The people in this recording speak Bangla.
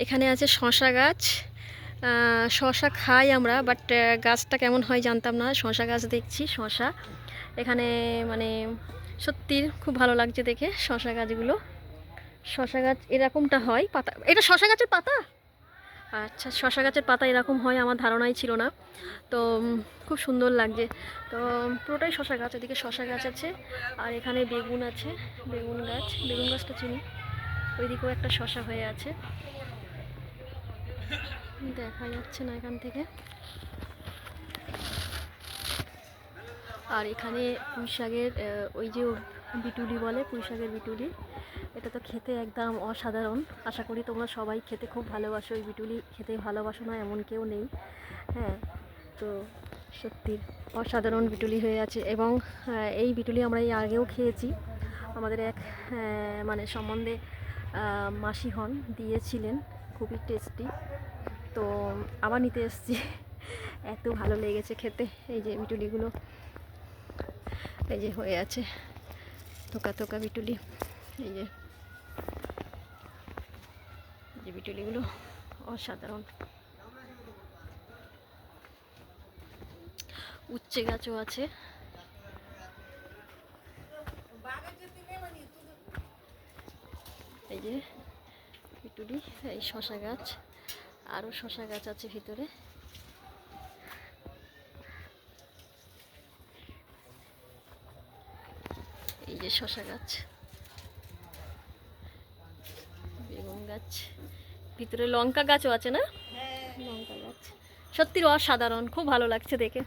এখানে আছে শশা গাছ। শশা খাই আমরা, বাট গাছটা কেমন হয় জানতাম না। শশা গাছ দেখছি, শশা এখানে মানে সত্যি খুব ভালো লাগছে দেখে শশা গাছগুলো। শশা গাছ এরকমটা হয়, পাতা এটা শশা গাছের পাতা। আচ্ছা, শশা গাছের পাতা এরকম হয় আমার ধারণাই ছিল না। তো খুব সুন্দর লাগছে। তো পুরোটাই শশা গাছ, এদিকে শশা গাছ আছে আর এখানে বেগুন আছে, বেগুন গাছ, বেগুন গাছটা চিনি। ওইদিকেও একটা শশা হয়ে আছে, দেখা যাচ্ছে না এখান থেকে। আর এখানে পুঁই শাকের ওই যে বিটুলি বলে, পুঁই শাকের বিটুলি, এটা তো খেতে একদম অসাধারণ। আশা করি তোমরা সবাই খেতে খুব ভালোবাসো। ওই বিটুলি খেতে ভালোবাসো না এমন কেউ নেই। হ্যাঁ, তো সত্যি অসাধারণ বিটুলি হয়ে আছে। এবং এই বিটুলি আমরা এই আগেও খেয়েছি। আমাদের এক মানে সম্বন্ধে মাসি হন, দিয়েছিলেন, খুবই টেস্টি। তো আবার নিতে এসেছি, এত ভালো লেগেছে খেতে। এই যে বিটুলিগুলো এই যে হয়ে আছে, থোকা থোকা বিটুলি। এই যে বিটুলিগুলো অসাধারণ। উচ্ছে গাছও আছে। এই যে বিটুলি, এই শশা গাছ, আরও শশা গাছ আছে ভিতরে। এই যে শশা গাছ, বেগুন গাছ, ভিতরে লঙ্কা গাছও আছে না? লঙ্কা গাছ সত্যি অসাধারণ, খুব ভালো লাগছে দেখে।